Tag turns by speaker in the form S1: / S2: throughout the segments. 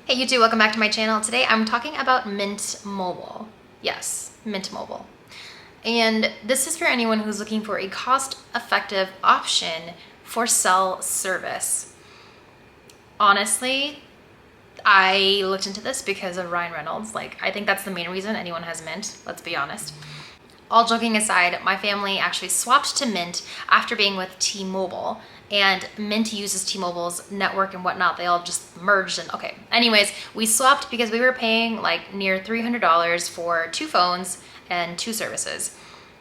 S1: Hey YouTube, welcome back to my channel. Today I'm talking about Mint Mobile. Yes, Mint Mobile. And this is for anyone who's looking for a cost-effective option for cell service. Honestly, I looked into this because of Ryan Reynolds. I think that's the main reason anyone has Mint, let's be honest. All joking aside, my family actually swapped to Mint after being with T-Mobile, and Mint uses T-Mobile's network and whatnot. They all just merged and okay. Anyways, we swapped because we were paying near $300 for 2 phones and 2 services.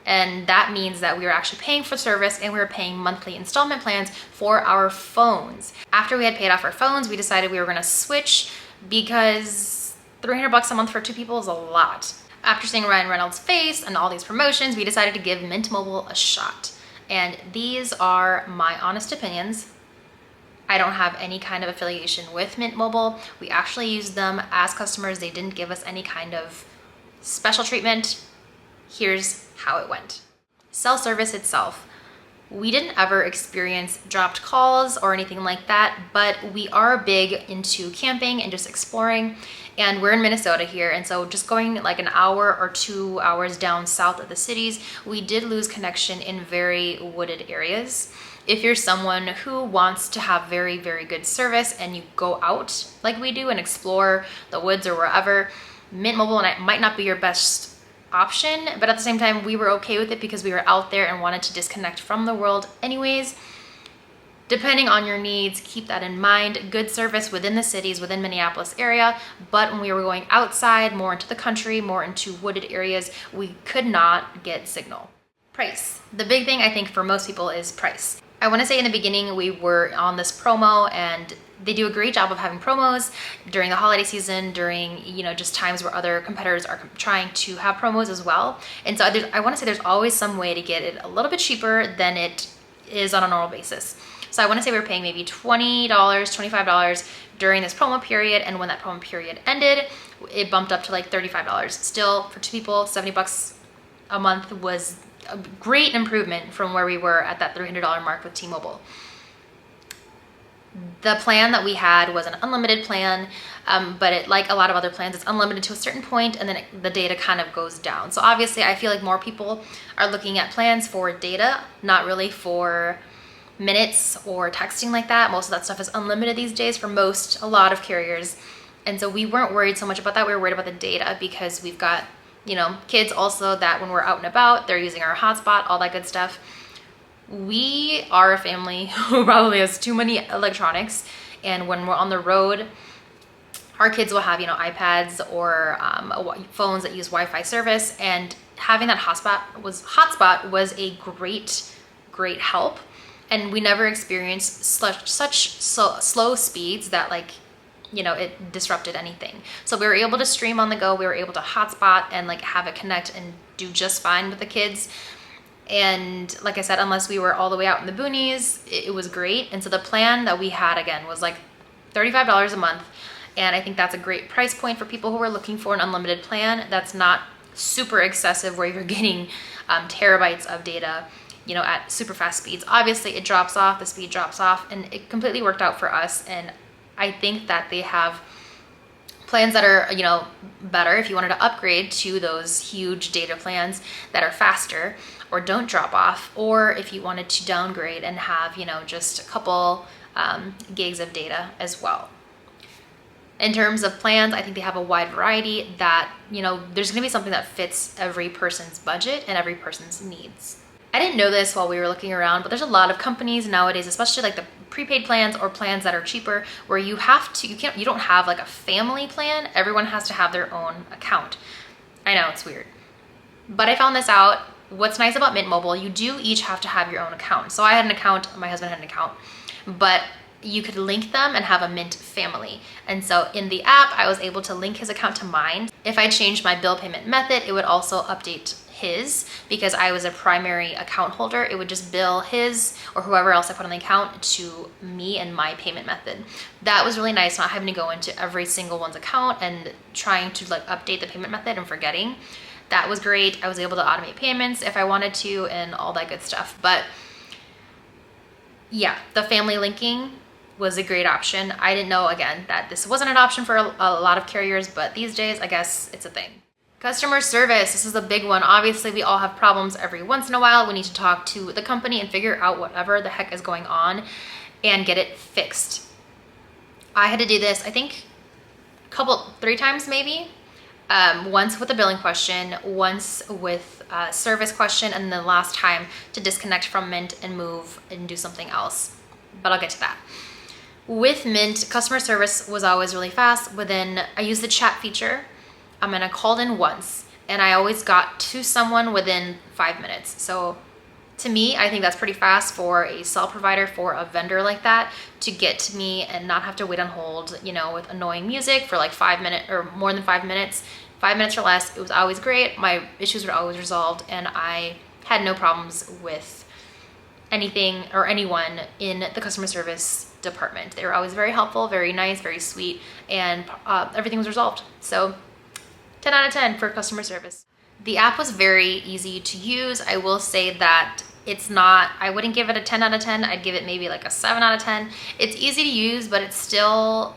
S1: And that means that we were actually paying for service and we were paying monthly installment plans for our phones. After we had paid off our phones, we decided we were gonna switch because $300 a month for 2 people is a lot. After seeing Ryan Reynolds' face and all these promotions, we decided to give Mint Mobile a shot. And these are my honest opinions. I don't have any kind of affiliation with Mint Mobile. We actually used them as customers. They didn't give us any kind of special treatment. Here's how it went. Cell service itself. We didn't ever experience dropped calls or anything like that, but we are big into camping and just exploring. And we're in Minnesota here, and so just going an hour or 2 hours down south of the cities, we did lose connection in very wooded areas. If you're someone who wants to have very, very good service and you go out like we do and explore the woods or wherever, Mint Mobile might not be your best option, but at the same time, we were okay with it because we were out there and wanted to disconnect from the world anyways. Depending on your needs, keep that in mind. Good service within the cities, within Minneapolis area, but when we were going outside, more into the country, more into wooded areas, we could not get signal. Price. The big thing I think for most people is price. I want to say in the beginning we were on this promo, and they do a great job of having promos during the holiday season, during just times where other competitors are trying to have promos as well. And so I want to say there's always some way to get it a little bit cheaper than it is on a normal basis. So I want to say we were paying maybe $20, $25 during this promo period, and when that promo period ended, it bumped up to $35. Still, for 2 people, $70 a month was a great improvement from where we were at that $300 mark with T-Mobile. The plan that we had was an unlimited plan, but like a lot of other plans, it's unlimited to a certain point, and then the data kind of goes down. So obviously, I feel like more people are looking at plans for data, not really for minutes or texting like that. Most of that stuff is unlimited these days for a lot of carriers. And so we weren't worried so much about that. We were worried about the data because we've got, kids also that when we're out and about, they're using our hotspot, all that good stuff. We are a family who probably has too many electronics. And when we're on the road, our kids will have, iPads or phones that use Wi-Fi service. And having that hotspot was a great help. And we never experienced such slow speeds that it disrupted anything. So we were able to stream on the go. We were able to hotspot and have it connect and do just fine with the kids. And like I said, unless we were all the way out in the boonies, it was great. And so the plan that we had again was $35 a month. And I think that's a great price point for people who are looking for an unlimited plan. That's not super excessive where you're getting terabytes of data at super fast speeds. Obviously it drops off, the speed drops off, and it completely worked out for us. And I think that they have plans that are, better if you wanted to upgrade to those huge data plans that are faster or don't drop off, or if you wanted to downgrade and have, just a couple gigs of data as well. In terms of plans, I think they have a wide variety that, there's gonna be something that fits every person's budget and every person's needs. I didn't know this while we were looking around, but there's a lot of companies nowadays, especially the prepaid plans or plans that are cheaper, where you don't have a family plan. Everyone has to have their own account. I know, it's weird. But I found this out. What's nice about Mint Mobile, you do each have to have your own account. So I had an account, my husband had an account, but you could link them and have a Mint family. And so in the app, I was able to link his account to mine. If I changed my bill payment method, it would also update his. Because I was a primary account holder, it would just bill his or whoever else I put on the account to me and my payment method. That was really nice, not having to go into every single one's account and trying to update the payment method and forgetting. That was great. I was able to automate payments if I wanted to and all that good stuff. But yeah, the family linking was a great option. I didn't know, again, that this wasn't an option for a lot of carriers, but these days, I guess it's a thing. Customer service, this is a big one. Obviously, we all have problems every once in a while. We need to talk to the company and figure out whatever the heck is going on and get it fixed. I had to do this, I think, 3 times maybe. Once with a billing question, once with a service question, and then the last time to disconnect from Mint and move and do something else. But I'll get to that. With Mint, customer service was always really fast. I used the chat feature. And I called in once, and I always got to someone within 5 minutes. So to me, I think that's pretty fast for a cell provider, for a vendor like that, to get to me and not have to wait on hold, with annoying music for like 5 minutes or more than 5 minutes. 5 minutes or less, it was always great. My issues were always resolved, and I had no problems with anything or anyone in the customer service department. They were always very helpful, very nice, very sweet, and everything was resolved. So 10 out of 10 for customer service. The app was very easy to use. I will say that I wouldn't give it a 10 out of 10. I'd give it maybe like a 7 out of 10. It's easy to use, but it's still,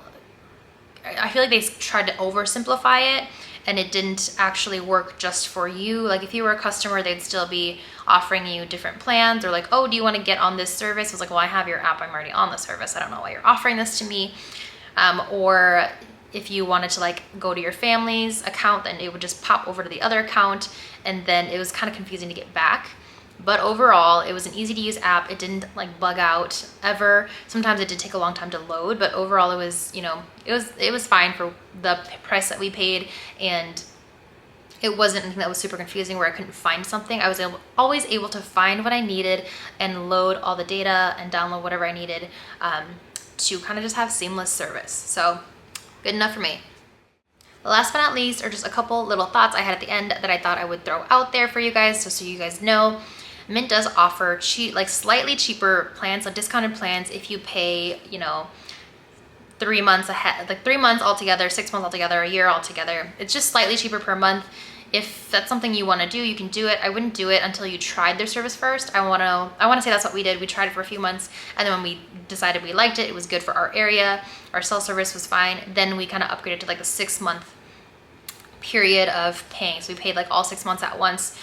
S1: I feel like they tried to oversimplify it, and it didn't actually work just for you. Like if you were a customer, they'd still be offering you different plans, or like, oh, do you want to get on this service? I was like, well, I have your app. I'm already on the service. I don't know why you're offering this to me. Or if you wanted to like go to your family's account, then it would just pop over to the other account, and then it was kind of confusing to get back. But overall, it was an easy to use app. It didn't like bug out ever. Sometimes it did take a long time to load, but overall it was, it was fine for the price that we paid, and it wasn't anything that was super confusing where I couldn't find something. I was always able to find what I needed and load all the data and download whatever I needed to kind of just have seamless service. So good enough for me. Last but not least are just a couple little thoughts I had at the end that I thought I would throw out there for you guys, so you guys know. Mint does offer slightly cheaper plans, so discounted plans if you pay, 3 months ahead, like 3 months altogether, 6 months altogether, a year altogether. It's just slightly cheaper per month. If that's something you want to do, you can do it. I wouldn't do it until you tried their service first. I want to say that's what we did. We tried it for a few months, and then when we decided we liked it, it was good for our area, our cell service was fine, then we kind of upgraded to like a 6-month period of paying. So we paid like all 6 months at once.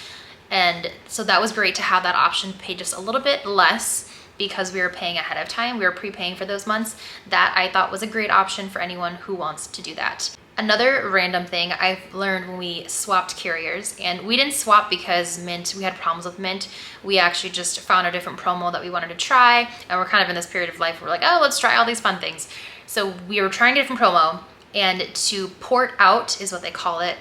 S1: And so that was great to have that option, pay just a little bit less because we were paying ahead of time. We were prepaying for those months. That I thought was a great option for anyone who wants to do that. Another random thing I've learned when we swapped carriers, and we didn't swap because we had problems with Mint. We actually just found a different promo that we wanted to try, and we're kind of in this period of life where we're like, oh, let's try all these fun things. So we were trying a different promo, and to port out is what they call it.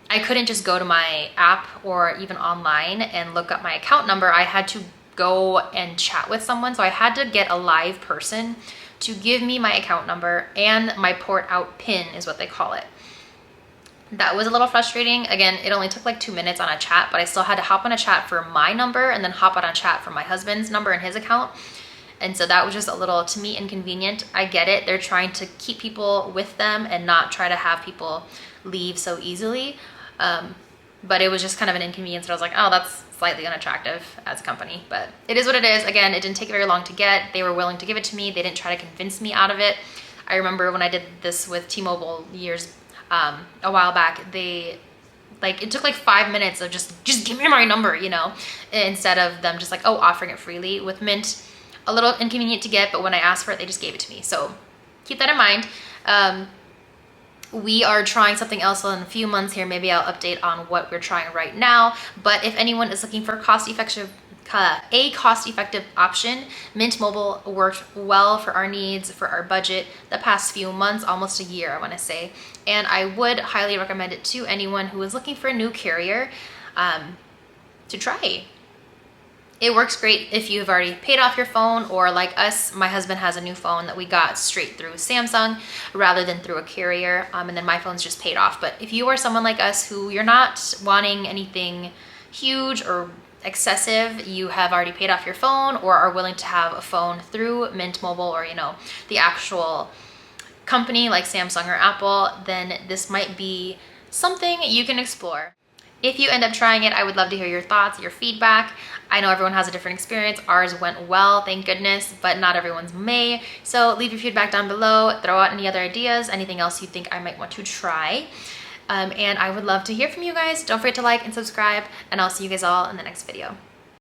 S1: I couldn't just go to my app or even online and look up my account number. I had to go and chat with someone. So I had to get a live person to give me my account number and my port out PIN is what they call it. That was a little frustrating. Again, it only took like 2 minutes on a chat, but I still had to hop on a chat for my number and then hop on a chat for my husband's number and his account. And so that was just a little, to me, inconvenient. I get it. They're trying to keep people with them and not try to have people leave so easily. But it was just kind of an inconvenience. And I was like, oh, that's slightly unattractive as a company, but it is what it is. Again, it didn't take very long to get. They were willing to give it to me. They didn't try to convince me out of it. I remember when I did this with T-Mobile a while back, it took like 5 minutes of just give me my number, instead of them just like, oh, offering it freely. With Mint, a little inconvenient to get, but when I asked for it, they just gave it to me. So keep that in mind. We are trying something else in a few months here. Maybe I'll update on what we're trying right now. But if anyone is looking for a cost-effective option, Mint Mobile worked well for our needs, for our budget, the past few months, almost a year, I want to say. And I would highly recommend it to anyone who is looking for a new carrier to try. It works great if you've already paid off your phone, or like us, my husband has a new phone that we got straight through Samsung rather than through a carrier, and then my phone's just paid off. But if you are someone like us who you're not wanting anything huge or excessive, you have already paid off your phone or are willing to have a phone through Mint Mobile or the actual company like Samsung or Apple, then this might be something you can explore. If you end up trying it, I would love to hear your thoughts, your feedback. I know everyone has a different experience. Ours went well, thank goodness, but not everyone's may. So leave your feedback down below. Throw out any other ideas, anything else you think I might want to try. And I would love to hear from you guys. Don't forget to like and subscribe, and I'll see you guys all in the next video.